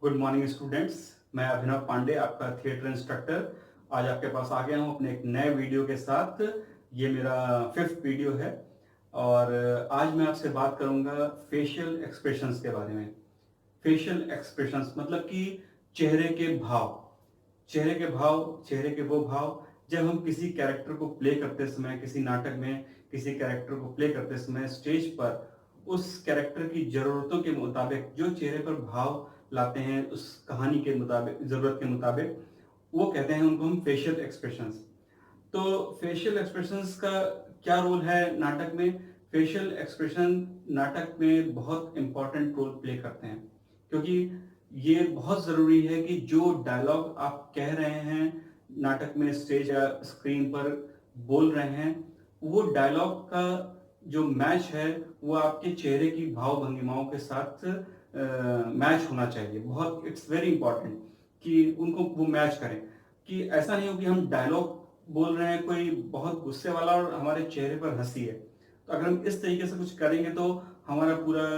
Good morning students. मैं अभिनव पांडे, आपका theatre instructor, आज आपके पास आ गया हूं अपने एक नए वीडियो के साथ। ये मेरा 5th वीडियो है और आज मैं आपसे बात करूंगा फेशियल एक्सप्रेशंस के बारे में। फेशियल एक्सप्रेशंस मतलब कि चेहरे के भाव, चेहरे के वो भाव जब हम किसी कैरेक्टर को प्ले करते समय, किसी नाटक में किसी कैरेक्टर को प्ले करते समय स्टेज पर उस कैरेक्टर की जरूरतों के मुताबिक जो चेहरे पर भाव लाते हैं, उस कहानी के मुताबिक, जरूरत के मुताबिक, वो कहते हैं उनको हम फेशियल एक्सप्रेशंस। तो फेशियल एक्सप्रेशंस का क्या रोल है नाटक में? फेशियल एक्सप्रेशन नाटक में बहुत इंपॉर्टेंट रोल प्ले करते हैं, क्योंकि ये बहुत जरूरी है कि जो डायलॉग आप कह रहे हैं नाटक में, स्टेज या स्क्रीन पर बोल रहे हैं, वो डायलॉग का जो मैच है वो आपके चेहरे की भाव भंगिमाओं के साथ मैच होना चाहिए। बहुत इट्स वेरी इंपॉर्टेंट कि उनको वो मैच करें, कि ऐसा नहीं हो कि हम डायलॉग बोल रहे हैं कोई बहुत गुस्से वाला और हमारे चेहरे पर हंसी है। तो अगर हम इस तरीके से कुछ करेंगे तो हमारा पूरा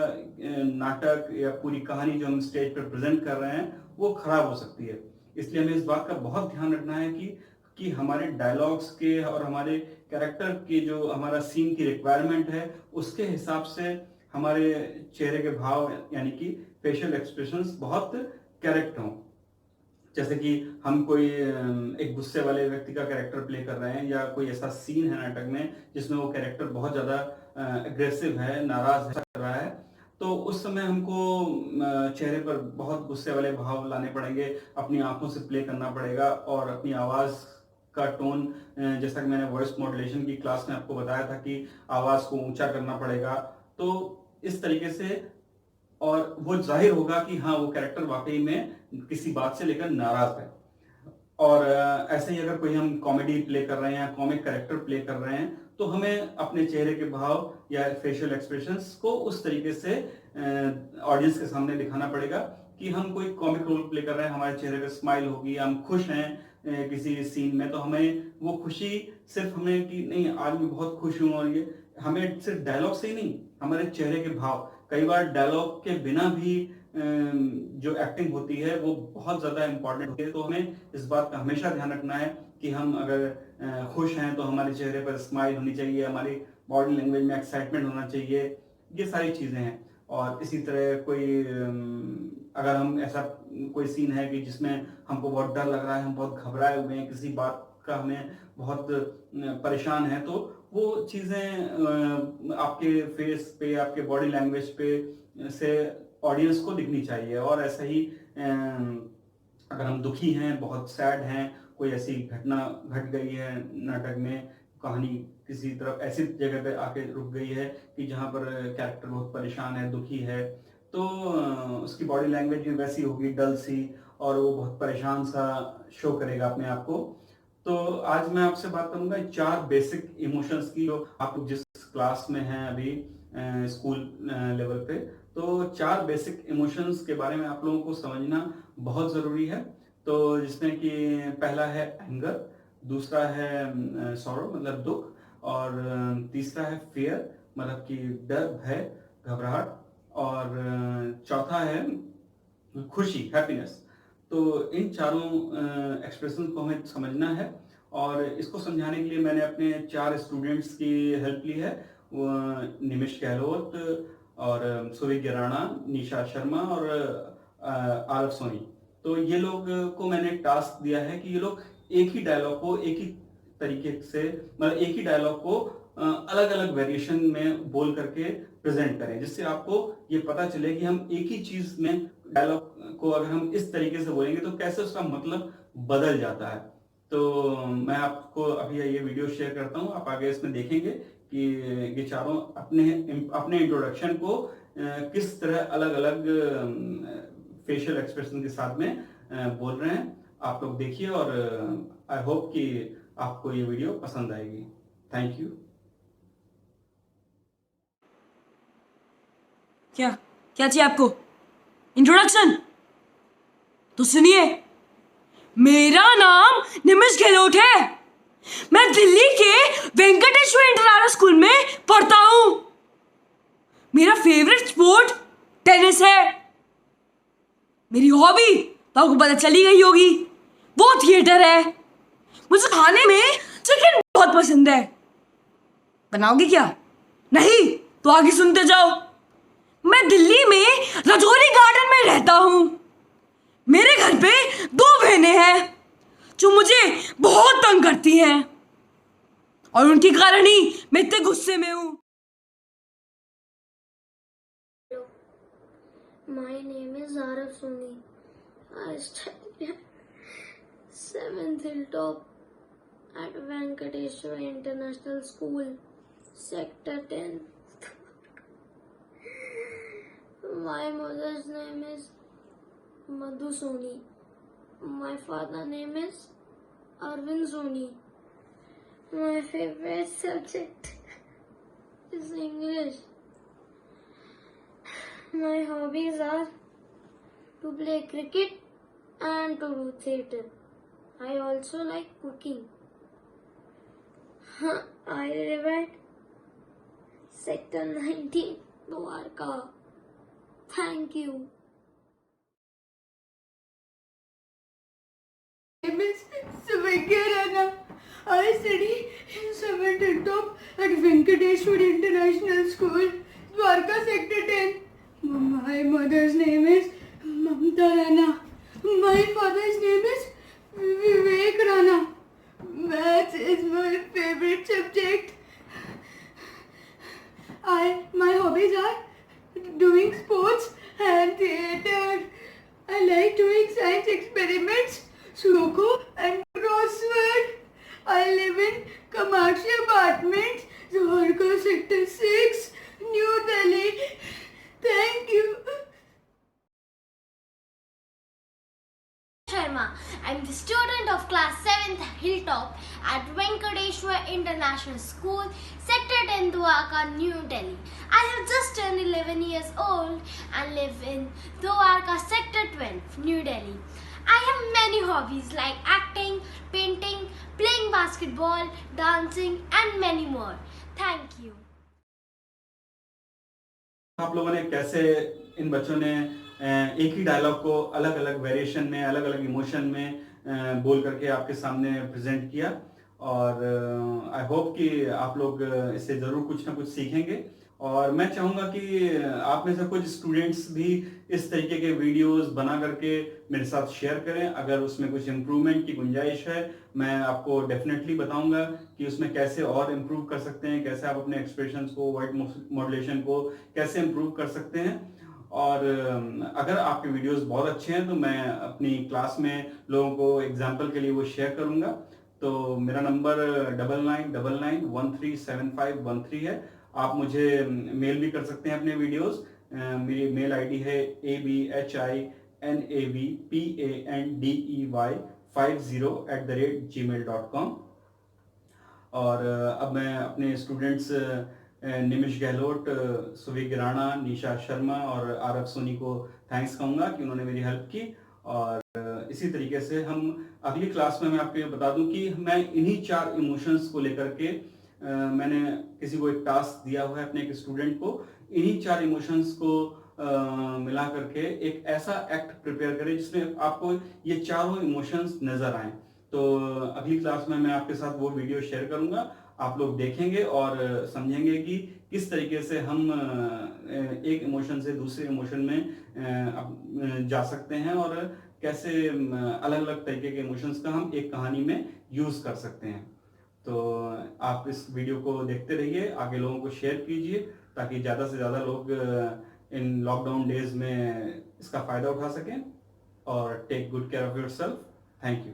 नाटक या पूरी कहानी जो हम स्टेज पर प्रेजेंट कर रहे हैं वो खराब हो सकती है। इसलिए हमें इस बात का बहुत ध्यान रखना है कि हमारे डायलॉग्स के और हमारे कैरेक्टर की जो हमारा सीन की रिक्वायरमेंट है उसके हिसाब से हमारे चेहरे के भाव यानी कि फेशियल एक्सप्रेशंस बहुत करेक्ट हों। जैसे कि हम कोई एक गुस्से वाले व्यक्ति का कैरेक्टर प्ले कर रहे हैं या कोई ऐसा सीन है नाटक में जिसमें वो कैरेक्टर बहुत ज़्यादा एग्रेसिव है, नाराज है, कर रहा है, तो उस समय हमको चेहरे पर बहुत गुस्से वाले भाव लाने पड़ेंगे, अपनी आंखों से प्ले करना पड़ेगा और अपनी आवाज़ का टोन, जैसा कि मैंने वॉइस मॉड्यूलेशन की क्लास में आपको बताया था कि आवाज़ को ऊंचा करना पड़ेगा। तो इस तरीके से और वो जाहिर होगा कि हाँ, वो कैरेक्टर वाकई में किसी बात से लेकर नाराज है। और ऐसे ही अगर कोई हम कॉमेडी प्ले कर रहे हैं या कॉमिक कैरेक्टर प्ले कर रहे हैं तो हमें अपने चेहरे के भाव या फेशियल एक्सप्रेशंस को उस तरीके से ऑडियंस के सामने दिखाना पड़ेगा कि हम कोई कॉमिक रोल प्ले कर रहे हैं, हमारे चेहरे पे स्माइल होगी, हम खुश हैं किसी सीन में, तो हमें वो खुशी सिर्फ हमें कि नहीं आज मैं बहुत खुश हूँ, और ये हमें सिर्फ डायलॉग से ही नहीं, हमारे चेहरे के भाव, कई बार डायलॉग के बिना भी जो एक्टिंग होती है वो बहुत ज़्यादा इंपॉर्टेंट होती है। तो हमें इस बात का हमेशा ध्यान रखना है कि हम अगर खुश हैं तो हमारे चेहरे पर स्माइल होनी चाहिए, हमारी बॉडी लैंग्वेज में एक्साइटमेंट होना चाहिए, ये सारी चीज़ें हैं। और इसी तरह कोई अगर हम ऐसा कोई सीन है कि जिसमें हमको बहुत डर लग रहा है, हम बहुत घबराए हुए हैं, किसी बात का हमें बहुत परेशान है, तो वो चीज़ें आपके फेस पे, आपके बॉडी लैंग्वेज पे से ऑडियंस को दिखनी चाहिए। और ऐसा ही अगर हम दुखी हैं, बहुत सैड हैं, कोई ऐसी घटना घट गई है नाटक में, कहानी किसी तरफ ऐसी जगह पे आके रुक गई है कि जहाँ पर कैरेक्टर बहुत परेशान है, दुखी है, तो उसकी बॉडी लैंग्वेज भी वैसी होगी, डल सी, और वो बहुत परेशान सा शो करेगा अपने आप को। तो आज मैं आपसे बात करूंगा 4 बेसिक इमोशंस की, जो आप जिस क्लास में हैं अभी स्कूल लेवल पे, तो 4 बेसिक इमोशंस के बारे में आप लोगों को समझना बहुत ज़रूरी है। तो जिसमें कि पहला है एंगर, दूसरा है सॉरो मतलब दुख, और तीसरा है फियर मतलब कि डर, भय, घबराहट, और चौथा है खुशी, हैप्पीनेस। तो इन चारों एक्सप्रेशन को हमें समझना है, और इसको समझाने के लिए मैंने अपने 4 स्टूडेंट्स की हेल्प ली है। वो निमिष गहलोत और सुविज्ञ राणा, निशा शर्मा और आरव सोनी। तो ये लोग को मैंने टास्क दिया है कि ये लोग एक ही डायलॉग को एक ही तरीके से, मतलब एक ही डायलॉग को अलग अलग वेरिएशन में बोल करके प्रेजेंट करें, जिससे आपको ये पता चले कि हम एक ही चीज में डायलॉग को अगर हम इस तरीके से बोलेंगे तो कैसे उसका मतलब बदल जाता है। तो मैं आपको अभी ये वीडियो शेयर करता हूँ, आप आगे इसमें देखेंगे कि ये चारों अपने अपने इंट्रोडक्शन को किस तरह अलग अलग फेशियल एक्सप्रेशन के साथ में बोल रहे हैं। आप लोग देखिए और आई होप कि आपको ये वीडियो पसंद आएगी। Thank you. क्या क्या चाहिए आपको? इंट्रोडक्शन तो सुनिए, मेरा नाम निमिष गहलोत है। मैं दिल्ली के वेंकटेश्वर इंटरनेशनल स्कूल में पढ़ता हूँ। मेरा फेवरेट स्पोर्ट टेनिस है। मेरी हॉबी तो आपको पता चली गई होगी, वो थिएटर है। मुझे खाने में चिकन बहुत पसंद है। बनाओगे क्या? नहीं तो आगे सुनते जाओ। मैं दिल्ली में रजौरी गार्डन में रहता हूँ। मेरे घर पे 2 बहनें हैं जो मुझे बहुत तंग करती हैं, और उनके कारण ही मैं इतने गुस्से में हूँ। My name is Arav Soni. I study at 7th Hilltop at Venkateshwar International School, Sector 10. My mother's name is Madhu Soni. My father's name is Arvind Soni. My favorite subject is English. My hobbies are to play cricket and to do theatre. I also like cooking. I live at Sector 19, Dwarka. Thank you. My name is Savagya Rana. I study in 7th Hilltop at Venkateshwar International School, Dwarka Sector 10. My mother's name is Mamta Rana. My father's name is Vivek Rana. Maths is my favorite subject. My hobbies are doing sports and theatre. I like doing science experiments, Sudoku and crossword. I live in Kamakshi Apartments, Dwarka Sector 6, New Delhi. Thank you. Sharma. I'm the student of class 7th Hilltop at Venkateshwar International School, Sector 10, Dwarka, New Delhi. I have just turned 11 years old and live in Dwarka, Sector 12, New Delhi. I have many hobbies like acting, painting, playing basketball, dancing and many more. Thank you. आप लोगों ने कैसे इन बच्चों ने एक ही dialogue को अलग अलग वेरिएशन में, अलग अलग इमोशन में बोल करके आपके सामने प्रेजेंट किया, और आई होप कि आप लोग इससे ज़रूर कुछ ना कुछ सीखेंगे। और मैं चाहूँगा कि आप में से कुछ स्टूडेंट्स भी इस तरीके के वीडियोस बना करके मेरे साथ शेयर करें। अगर उसमें कुछ इम्प्रूवमेंट की गुंजाइश है, मैं आपको डेफिनेटली बताऊंगा कि उसमें कैसे और इम्प्रूव कर सकते हैं, कैसे आप अपने एक्सप्रेशंस को, वर्ड मॉड्यूलेशन को कैसे इम्प्रूव कर सकते हैं। और अगर आपके वीडियोस बहुत अच्छे हैं तो मैं अपनी क्लास में लोगों को एग्जाम्पल के लिए वो शेयर करूंगा। तो मेरा नंबर 9999137513 है। आप मुझे मेल भी कर सकते हैं अपने वीडियोस। मेरी मेल आईडी है abhinavpandey50@gmail.com। और अब मैं अपने स्टूडेंट्स निमिष गहलोत, सुविग राणा, निशा शर्मा और आरव सोनी को थैंक्स कहूँगा कि उन्होंने मेरी हेल्प की। और इसी तरीके से हम अगली क्लास में मैं आपको ये बता दूं कि मैं इन्हीं 4 इमोशंस को लेकर के मैंने किसी को एक टास्क दिया हुआ है, अपने एक स्टूडेंट को इन्हीं 4 इमोशंस को मिला करके एक ऐसा एक्ट प्रिपेयर करें जिसमें आपको ये चारों इमोशंस नजर आए। तो अगली क्लास में मैं आपके साथ वो वीडियो शेयर करूंगा, आप लोग देखेंगे और समझेंगे कि किस तरीके से हम एक इमोशन से दूसरे इमोशन में जा सकते हैं और कैसे अलग अलग तरीके के इमोशंस का हम एक कहानी में यूज कर सकते हैं। तो आप इस वीडियो को देखते रहिए, आगे लोगों को शेयर कीजिए ताकि ज़्यादा से ज़्यादा लोग इन लॉकडाउन डेज में इसका फ़ायदा उठा सकें। और take good care of yourself. Thank you.